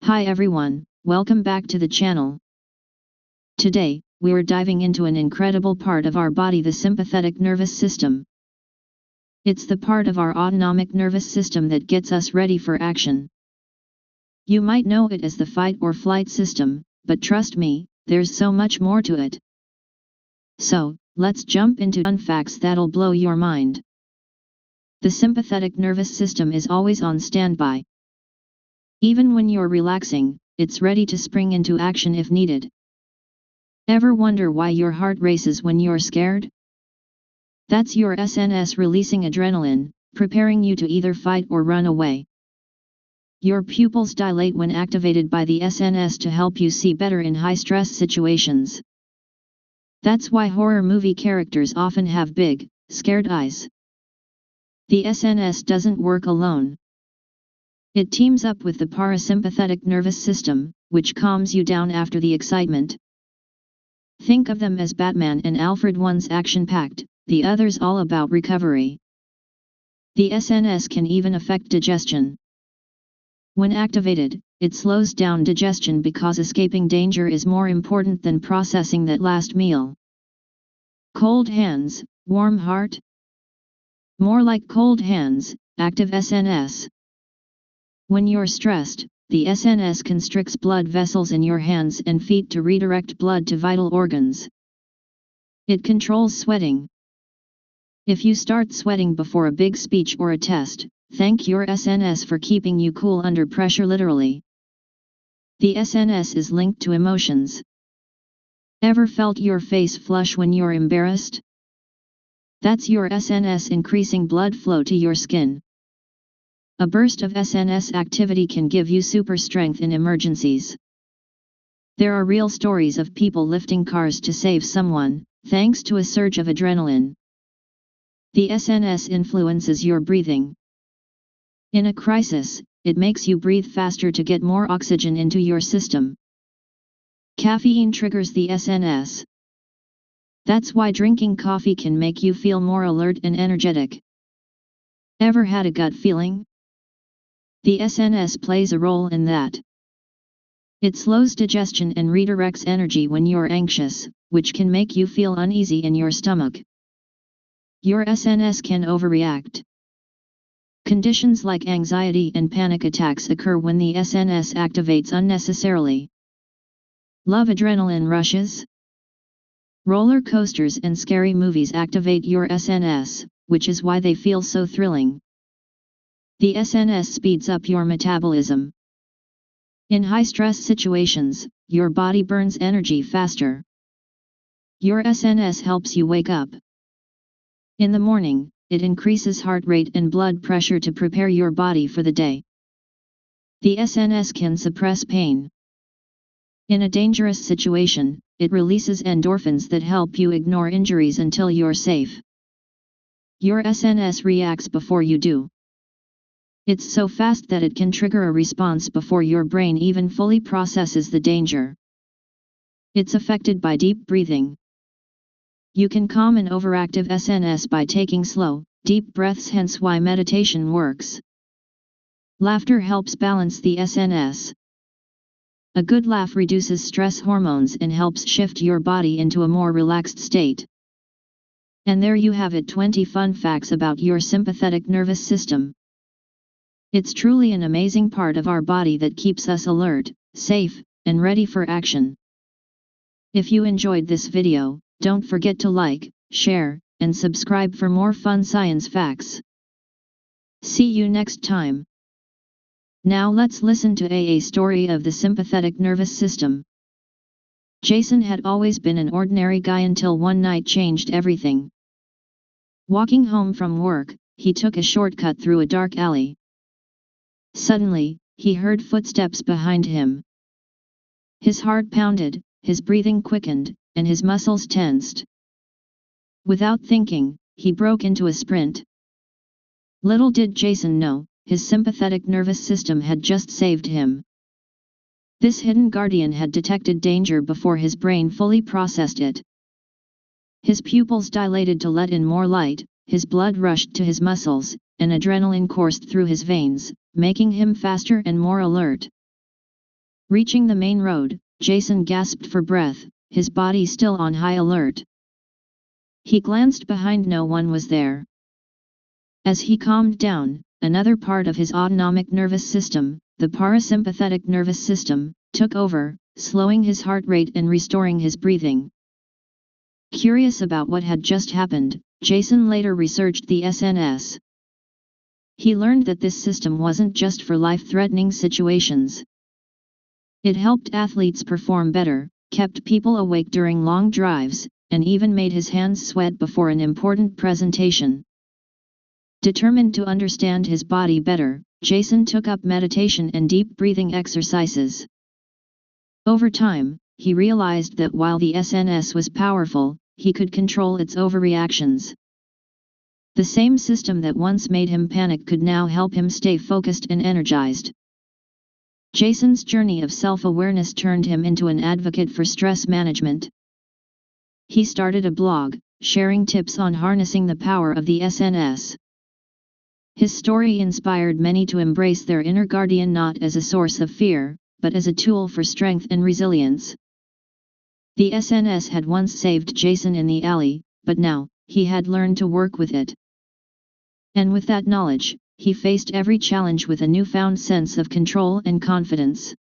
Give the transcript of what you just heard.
Hi everyone, welcome back to the channel. Today, we're diving into an incredible part of our body, the sympathetic nervous system. It's the part of our autonomic nervous system that gets us ready for action. You might know it as the fight or flight system, but trust me, there's so much more to it. So, let's jump into fun facts that'll blow your mind. The sympathetic nervous system is always on standby. Even when you're relaxing, it's ready to spring into action if needed. Ever wonder why your heart races when you're scared? That's your SNS releasing adrenaline, preparing you to either fight or run away. Your pupils dilate when activated by the SNS to help you see better in high-stress situations. That's why horror movie characters often have big, scared eyes. The SNS doesn't work alone. It teams up with the parasympathetic nervous system, which calms you down after the excitement. Think of them as Batman and Alfred, one's action-packed, the other's all about recovery. The SNS can even affect digestion. When activated, it slows down digestion because escaping danger is more important than processing that last meal. Cold hands, warm heart? More like cold hands, active SNS. When you're stressed, the SNS constricts blood vessels in your hands and feet to redirect blood to vital organs. It controls sweating. If you start sweating before a big speech or a test, thank your SNS for keeping you cool under pressure, literally. The SNS is linked to emotions. Ever felt your face flush when you're embarrassed? That's your SNS increasing blood flow to your skin. A burst of SNS activity can give you super strength in emergencies. There are real stories of people lifting cars to save someone, thanks to a surge of adrenaline. The SNS influences your breathing. In a crisis, it makes you breathe faster to get more oxygen into your system. Caffeine triggers the SNS. That's why drinking coffee can make you feel more alert and energetic. Ever had a gut feeling? The SNS plays a role in that. It slows digestion and redirects energy when you're anxious, which can make you feel uneasy in your stomach. Your SNS can overreact. Conditions like anxiety and panic attacks occur when the SNS activates unnecessarily. Love adrenaline rushes? Roller coasters and scary movies activate your SNS, which is why they feel so thrilling. The SNS speeds up your metabolism. In high-stress situations, your body burns energy faster. Your SNS helps you wake up. In the morning, it increases heart rate and blood pressure to prepare your body for the day. The SNS can suppress pain. In a dangerous situation, it releases endorphins that help you ignore injuries until you're safe. Your SNS reacts before you do. It's so fast that it can trigger a response before your brain even fully processes the danger. It's affected by deep breathing. You can calm an overactive SNS by taking slow, deep breaths, hence why meditation works. Laughter helps balance the SNS. A good laugh reduces stress hormones and helps shift your body into a more relaxed state. And there you have it, 20 fun facts about your sympathetic nervous system. It's truly an amazing part of our body that keeps us alert, safe, and ready for action. If you enjoyed this video, don't forget to like, share, and subscribe for more fun science facts. See you next time. Now let's listen to a story of the sympathetic nervous system. Jason had always been an ordinary guy until one night changed everything. Walking home from work, he took a shortcut through a dark alley. Suddenly, he heard footsteps behind him. His heart pounded, his breathing quickened, and his muscles tensed. Without thinking, he broke into a sprint. Little did Jason know, his sympathetic nervous system had just saved him. This hidden guardian had detected danger before his brain fully processed it. His pupils dilated to let in more light, his blood rushed to his muscles, and adrenaline coursed through his veins, making him faster and more alert. Reaching the main road, Jason gasped for breath, his body still on high alert. He glanced behind, no one was there. As he calmed down, another part of his autonomic nervous system, the parasympathetic nervous system, took over, slowing his heart rate and restoring his breathing. Curious about what had just happened, Jason later researched the SNS. He learned that this system wasn't just for life-threatening situations. It helped athletes perform better, kept people awake during long drives, and even made his hands sweat before an important presentation. Determined to understand his body better, Jason took up meditation and deep breathing exercises. Over time, he realized that while the SNS was powerful, he could control its overreactions. The same system that once made him panic could now help him stay focused and energized. Jason's journey of self-awareness turned him into an advocate for stress management. He started a blog, sharing tips on harnessing the power of the SNS. His story inspired many to embrace their inner guardian not as a source of fear, but as a tool for strength and resilience. The SNS had once saved Jason in the alley, but now, he had learned to work with it. And with that knowledge, he faced every challenge with a newfound sense of control and confidence.